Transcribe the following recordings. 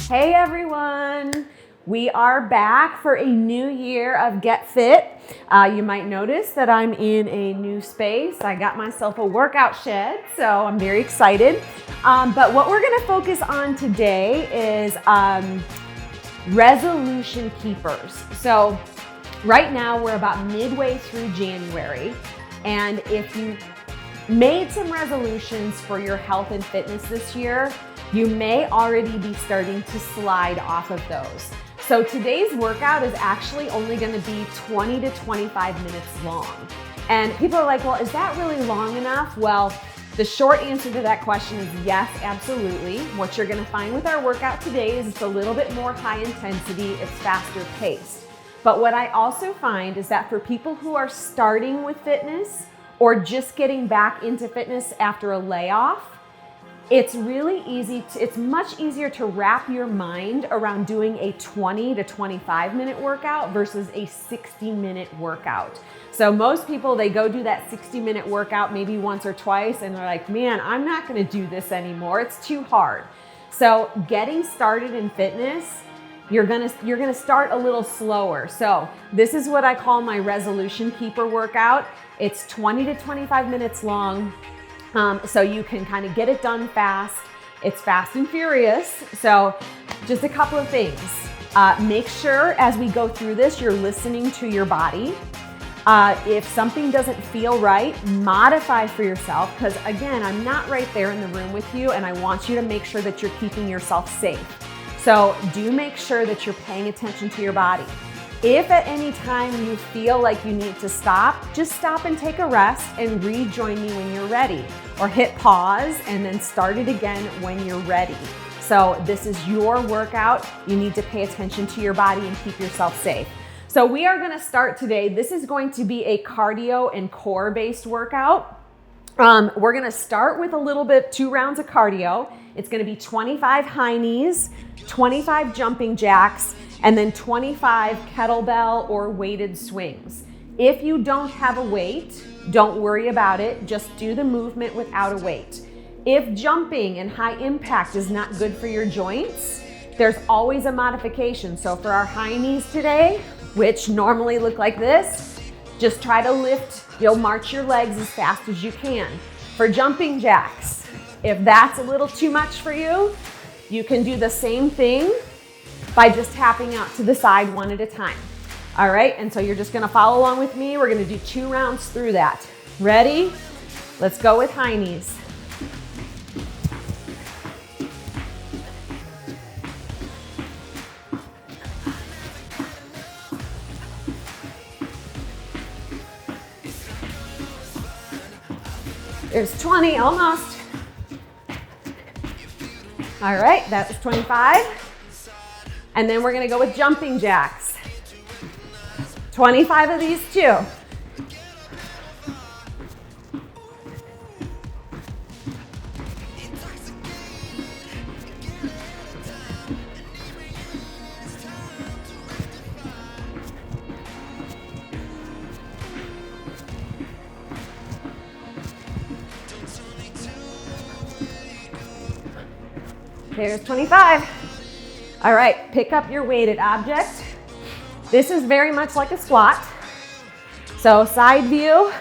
Hey everyone! We are back for a new year of Get Fit. You might notice that I'm in a new space. I got myself a workout shed, so I'm very excited. But what we're going to focus on today is resolution keepers. So right now we're about midway through January, and if you made some resolutions for your health and fitness this year, you may already be starting to slide off of those. So today's workout is actually only going to be 20 to 25 minutes long. And people are like, well, is that really long enough? Well, the short answer to that question is yes, absolutely. What you're going to find with our workout today is it's a little bit more high intensity, it's faster paced. But what I also find is that for people who are starting with fitness or just getting back into fitness after a layoff, it's really easy it's much easier to wrap your mind around doing a 20 to 25 minute workout versus a 60-minute workout. So most people, they go do that 60-minute workout maybe once or twice and they're like, man, I'm not gonna do this anymore. It's too hard. So getting started in fitness, you're gonna start a little slower. So this is what I call my resolution keeper workout. It's 20 to 25 minutes long. So you can kind of get it done fast. It's fast and furious. So just a couple of things. Make sure as we go through this, you're listening to your body. If something doesn't feel right, modify for yourself, because again, I'm not right there in the room with you and I want you to make sure that you're keeping yourself safe. So do make sure that you're paying attention to your body. If at any time you feel like you need to stop, just stop and take a rest and rejoin me when you're ready. Or hit pause and then start it again when you're ready. So this is your workout. You need to pay attention to your body and keep yourself safe. So we are gonna start today. This is going to be a cardio and core based workout. We're gonna start with a little bit, 2 rounds of cardio. It's gonna be 25 high knees, 25 jumping jacks, and then 25 kettlebell or weighted swings. If you don't have a weight, don't worry about it. Just do the movement without a weight. If jumping and high impact is not good for your joints, there's always a modification. So for our high knees today, which normally look like this, just try to lift, you'll march your legs as fast as you can. For jumping jacks, if that's a little too much for you, you can do the same thing by just tapping out to the side one at a time. All right, and so you're just gonna follow along with me. We're gonna do 2 rounds through that. Ready? Let's go with high knees. There's 20, almost. All right, that was 25. And then we're gonna go with jumping jacks. 25 of these too. There's 25. All right, pick up your weighted object. This is very much like a squat. So side view,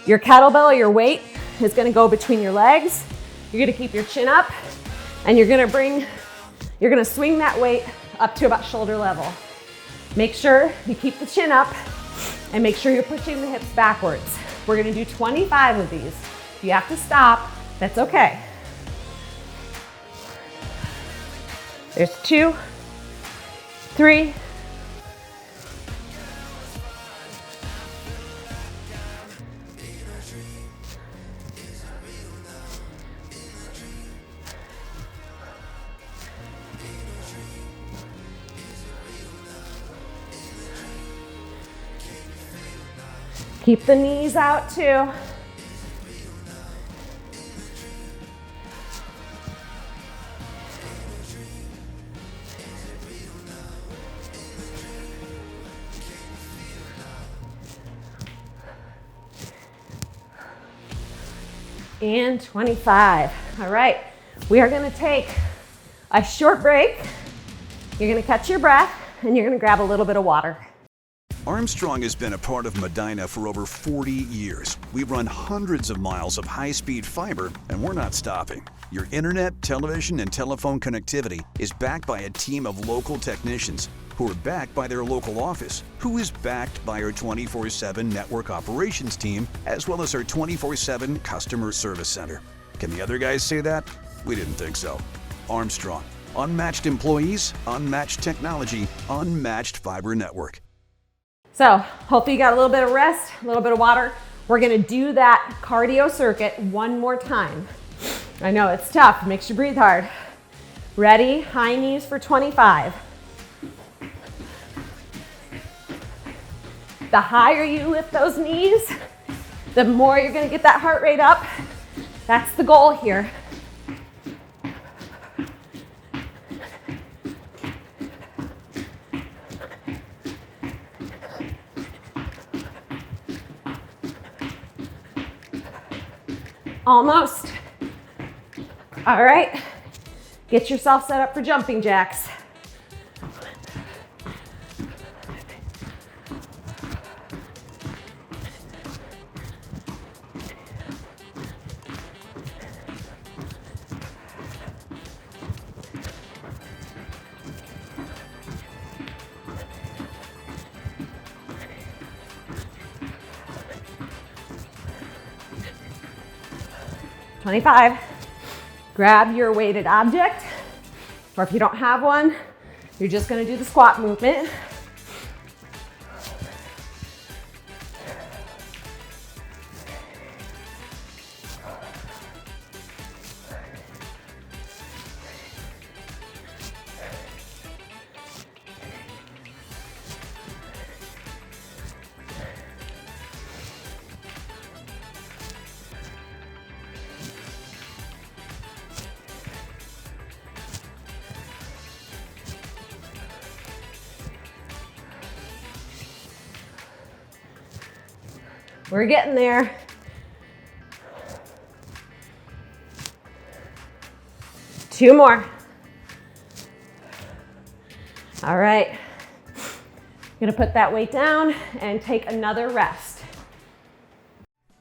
your kettlebell or your weight is gonna go between your legs. You're gonna keep your chin up and you're gonna swing that weight up to about shoulder level. Make sure you keep the chin up and make sure you're pushing the hips backwards. We're gonna do 25 of these. If you have to stop, that's okay. There's 2, 3, keep the knees out too. And 25. All right, we are gonna take A short break. You're gonna catch your breath and you're gonna grab a little bit of water. Armstrong has been a part of Medina for over 40 years. We run hundreds of miles of high-speed fiber, and we're not stopping. Your internet, television, and telephone connectivity is backed by a team of local technicians who are backed by their local office, who is backed by our 24/7 network operations team, as well as our 24/7 customer service center. Can the other guys say that? We didn't think so. Armstrong. Unmatched employees, unmatched technology, unmatched fiber network. So hopefully you got a little bit of rest, a little bit of water. We're gonna do that cardio circuit one more time. I know it's tough, it makes you breathe hard. Ready? High knees for 25. The higher you lift those knees, the more you're gonna get that heart rate up. That's the goal here. Almost. All right, get yourself set up for jumping jacks. $25. Grab your weighted object, or if you don't have one, you're just gonna do the squat movement. We're getting there. Two more. All right. I'm gonna put that weight down and take another rest.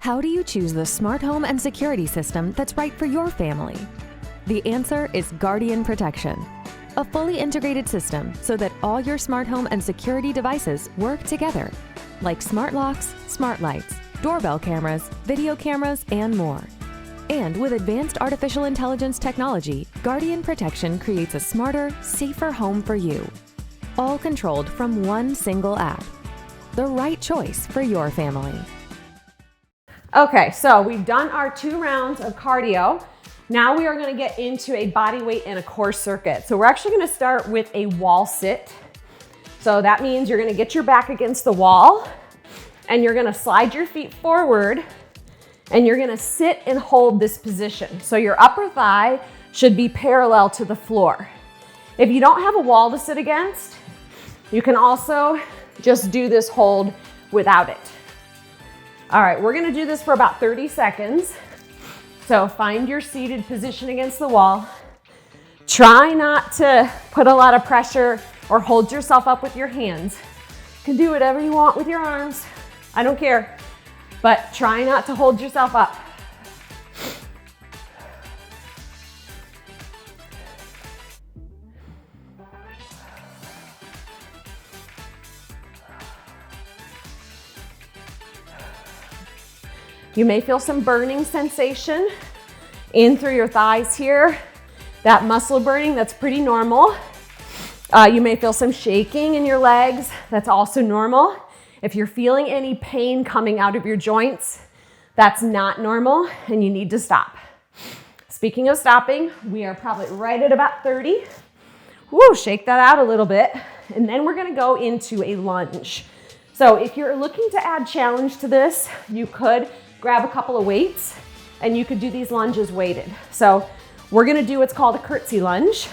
How do you choose the smart home and security system that's right for your family? The answer is Guardian Protection, a fully integrated system so that all your smart home and security devices work together, like smart locks, smart lights, doorbell cameras, video cameras, and more. And with advanced artificial intelligence technology, Guardian Protection creates a smarter, safer home for you, all controlled from one single app. The right choice for your family. Okay, so we've done our 2 rounds of cardio. Now we are gonna get into a body weight and a core circuit. So we're actually gonna start with a wall sit. So that means you're gonna get your back against the wall and you're gonna slide your feet forward and you're gonna sit and hold this position. So your upper thigh should be parallel to the floor. If you don't have a wall to sit against, you can also just do this hold without it. All right, we're gonna do this for about 30 seconds. So find your seated position against the wall. Try not to put a lot of pressure or hold yourself up with your hands. You can do whatever you want with your arms. I don't care, but try not to hold yourself up. You may feel some burning sensation in through your thighs here. That muscle burning, that's pretty normal. You may feel some shaking in your legs. That's also normal. If you're feeling any pain coming out of your joints, that's not normal and you need to stop. Speaking of stopping, we are probably right at about 30. Woo, shake that out a little bit. And then we're gonna go into a lunge. So if you're looking to add challenge to this, you could grab a couple of weights and you could do these lunges weighted. So we're gonna do what's called a curtsy lunge,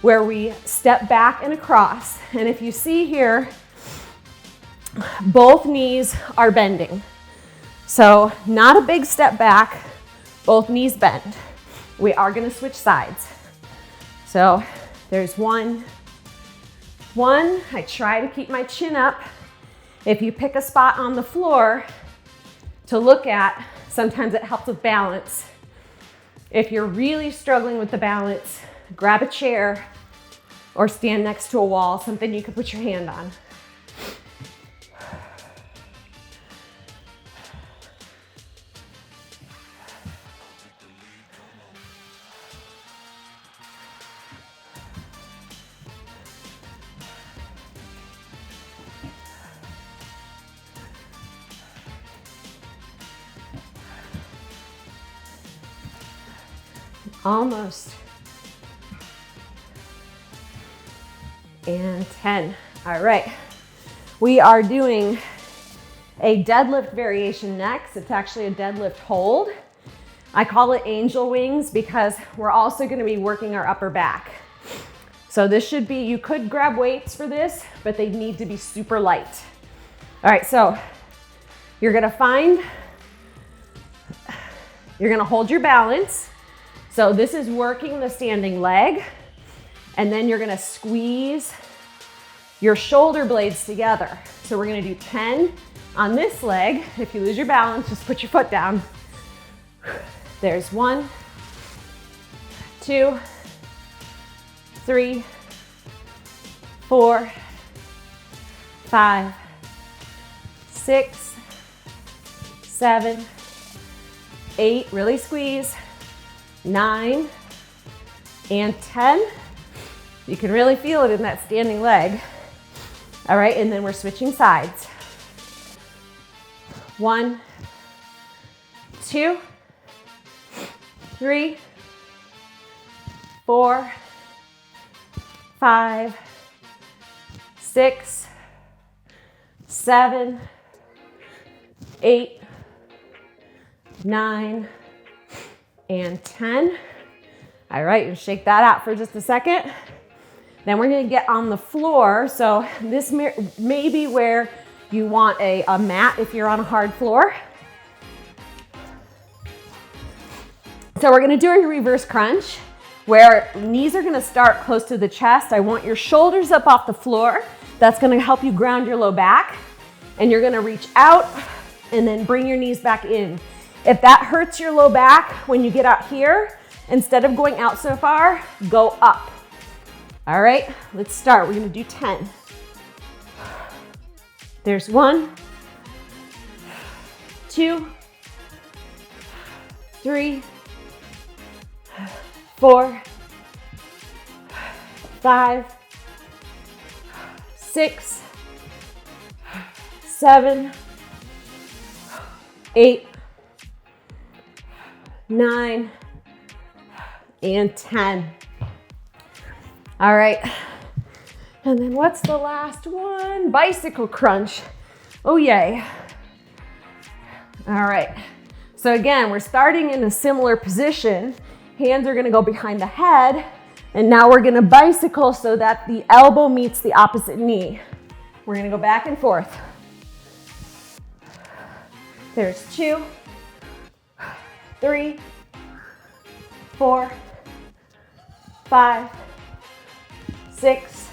where we step back and across. And if you see here, both knees are bending. So not a big step back, both knees bend. We are gonna switch sides. So there's one. I try to keep my chin up. If you pick a spot on the floor to look at, sometimes it helps with balance. If you're really struggling with the balance, grab a chair or stand next to a wall, something you can put your hand on. Almost. And 10. All right. We are doing a deadlift variation next. It's actually a deadlift hold. I call it angel wings because we're also going to be working our upper back. So this should be, you could grab weights for this, but they need to be super light. All right, so you're going to hold your balance. So this is working the standing leg, and then you're gonna squeeze your shoulder blades together. So we're gonna do 10 on this leg. If you lose your balance, just put your foot down. There's 1, 2, 3, 4, 5, 6, 7, 8, really squeeze. 9 and 10. You can really feel it in that standing leg. All right, and then we're switching sides. 1, 2, 3, 4, 5, 6, 7, 8, 9, and 10. All right, you shake that out for just a second. Then we're gonna get on the floor. So this may be where you want a mat if you're on a hard floor. So we're gonna do a reverse crunch where knees are gonna start close to the chest. I want your shoulders up off the floor. That's gonna help you ground your low back. And you're gonna reach out and then bring your knees back in. If that hurts your low back when you get out here, instead of going out so far, go up. All right, let's start. We're gonna do 10. There's 1, 2, 3, 4, 5, 6, 7, 8, 9, and 10. All right. And then what's the last one? Bicycle crunch. Oh, yay. All right. So again, we're starting in a similar position. Hands are going to go behind the head. And now we're going to bicycle so that the elbow meets the opposite knee. We're going to go back and forth. There's 2, 3, 4, 5, 6,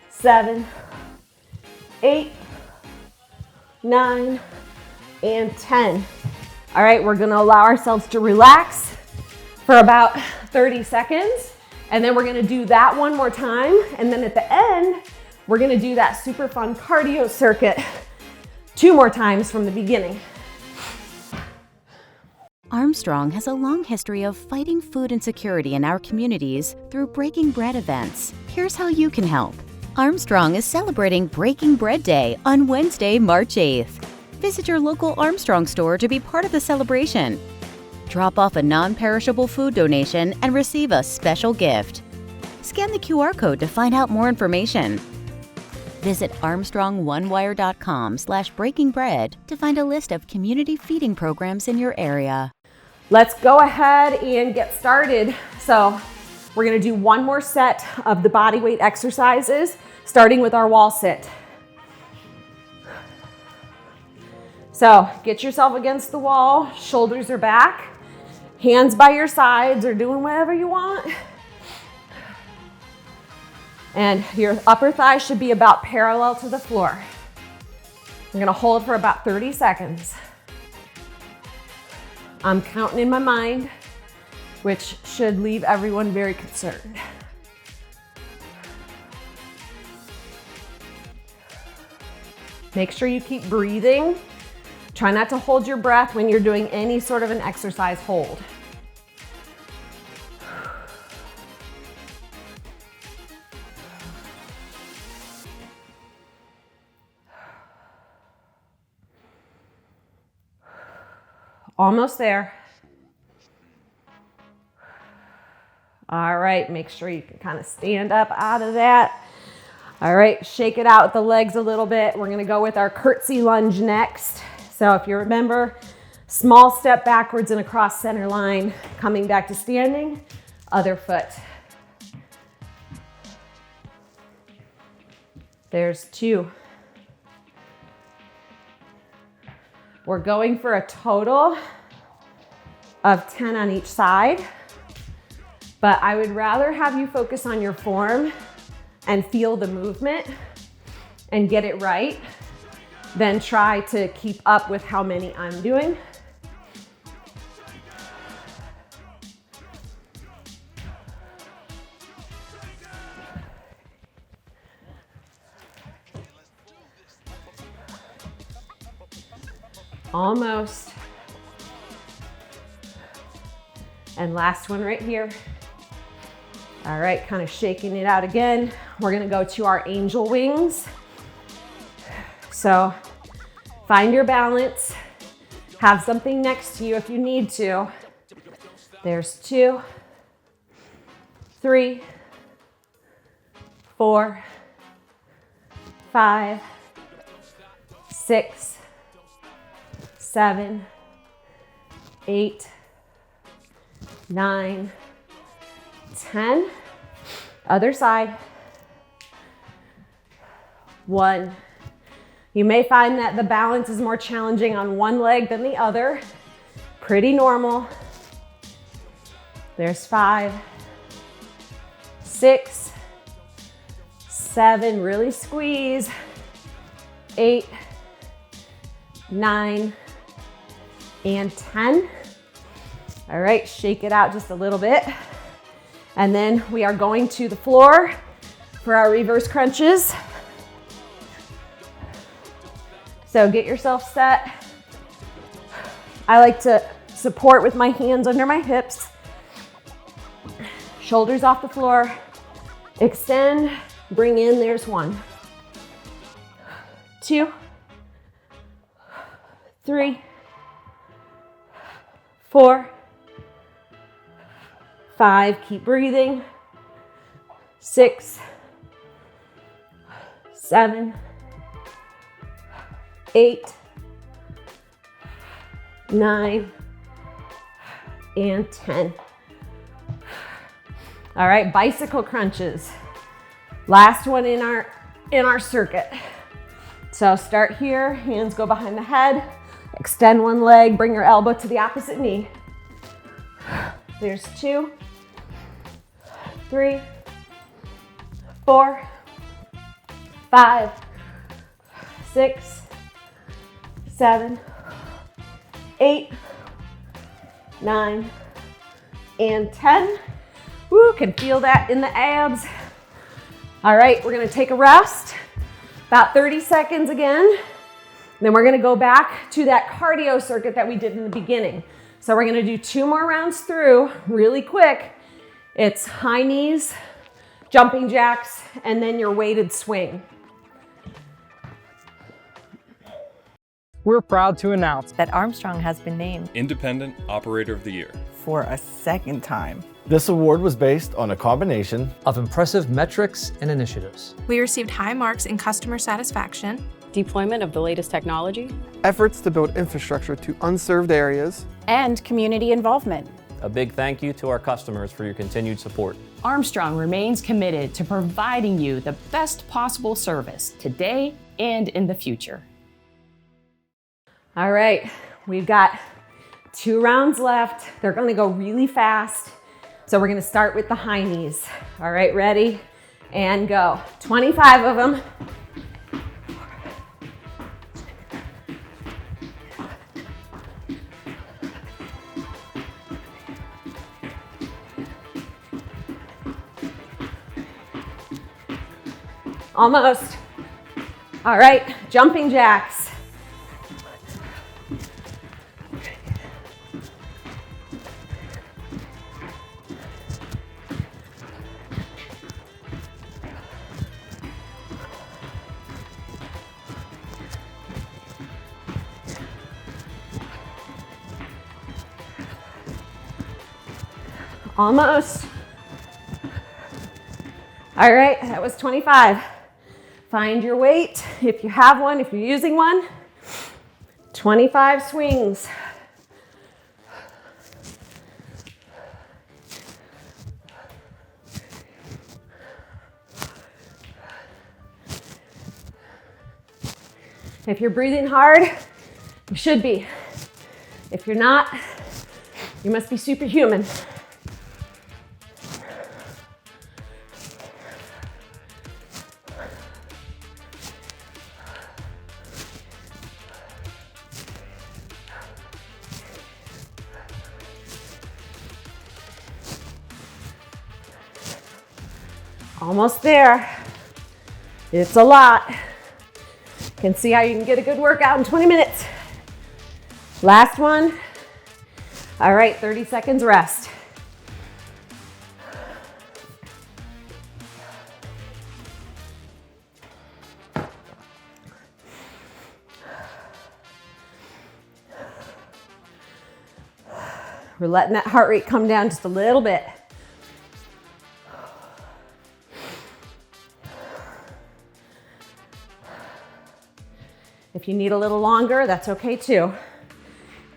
7, 8, 9, and 10. All right, we're gonna allow ourselves to relax for about 30 seconds, and then we're gonna do that one more time, and then at the end, we're gonna do that super fun cardio circuit 2 more times from the beginning. Armstrong has a long history of fighting food insecurity in our communities through Breaking Bread events. Here's how you can help. Armstrong is celebrating Breaking Bread Day on Wednesday, March 8th. Visit your local Armstrong store to be part of the celebration. Drop off a non-perishable food donation and receive a special gift. Scan the QR code to find out more information. Visit armstrongonewire.com/breakingbread to find a list of community feeding programs in your area. Let's go ahead and get started. So we're gonna do one more set of the body weight exercises, starting with our wall sit. So get yourself against the wall, shoulders are back, hands by your sides or doing whatever you want. And your upper thigh should be about parallel to the floor. You're gonna hold for about 30 seconds. I'm counting in my mind, which should leave everyone very concerned. Make sure you keep breathing. Try not to hold your breath when you're doing any sort of an exercise hold. Almost there. All right, make sure you can kind of stand up out of that. All right, shake it out with the legs a little bit. We're gonna go with our curtsy lunge next. So if you remember, small step backwards and across center line, coming back to standing, other foot. There's 2. We're going for a total of 10 on each side, but I would rather have you focus on your form and feel the movement and get it right than try to keep up with how many I'm doing. Almost. And last one right here. All right, kind of shaking it out again. We're gonna go to our angel wings. So find your balance. Have something next to you if you need to. There's 2, 3, 4, 5, 6, 7, 8, 9, 10. Other side. 1. You may find that the balance is more challenging on one leg than the other. Pretty normal. There's 5, 6, 7, really squeeze. 8, 9, and 10. All right, shake it out just a little bit. And then we are going to the floor for our reverse crunches. So get yourself set. I like to support with my hands under my hips. Shoulders off the floor. Extend, bring in, there's 1, 2, 3, 4, 5, keep breathing. 6, 7, 8, 9, and 10. All right, bicycle crunches. Last one in our circuit. So start here, hands go behind the head, extend one leg, bring your elbow to the opposite knee. There's 2, 3, 4, 5, 6, 7, 8, 9, and 10. Woo, can feel that in the abs. All right, we're gonna take a rest, about 30 seconds again. Then we're gonna go back to that cardio circuit that we did in the beginning. So we're gonna do 2 more rounds through really quick. It's high knees, jumping jacks, and then your weighted swing. We're proud to announce that Armstrong has been named Independent Operator of the Year for a second time. This award was based on a combination of impressive metrics and initiatives. We received high marks in customer satisfaction, deployment of the latest technology, efforts to build infrastructure to unserved areas, and community involvement. A big thank you to our customers for your continued support. Armstrong remains committed to providing you the best possible service today and in the future. All right, we've got 2 rounds left. They're gonna go really fast. So we're gonna start with the high knees. All right, ready? and go. 25 of them. Almost. All right, jumping jacks. Almost. All right, that was 25. Find your weight if you have one, if you're using one. 25 swings. If you're breathing hard, you should be. If you're not, you must be superhuman. Almost there. It's a lot. You can see how you can get a good workout in 20 minutes. Last one. All right, 30 seconds rest. We're letting that heart rate come down just a little bit. If you need a little longer, that's okay too.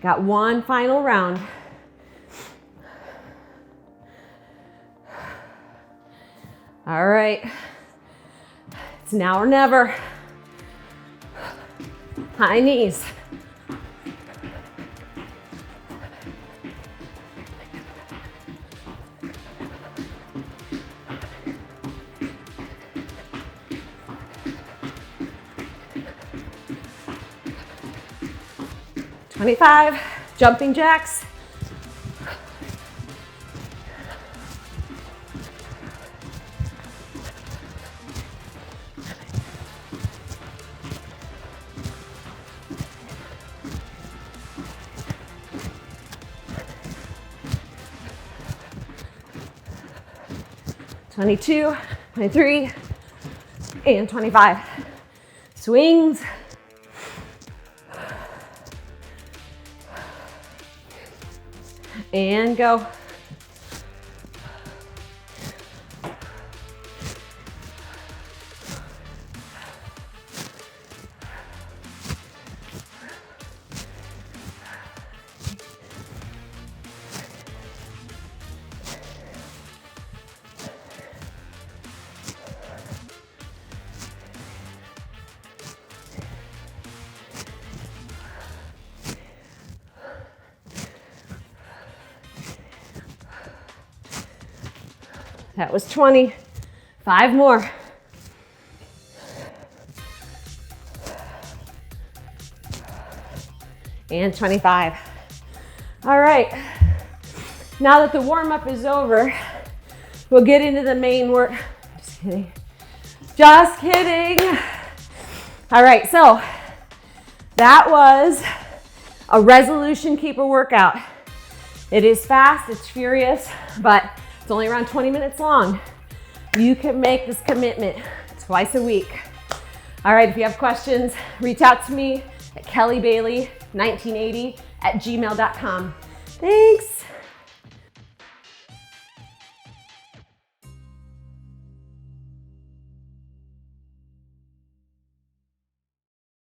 Got one final round. All right, it's now or never. High knees. $25, jumping jacks. $22, $23, and $25. Swings. And go. That was 20. 5 more. And 25. All right. Now that the warm-up is over, we'll get into the main work. Just kidding. Just kidding. All right, so that was a resolution keeper workout. It is fast, it's furious, but it's only around 20 minutes long. You can make this commitment twice a week. All right, if you have questions, reach out to me at kellybailey1980@gmail.com. Thanks.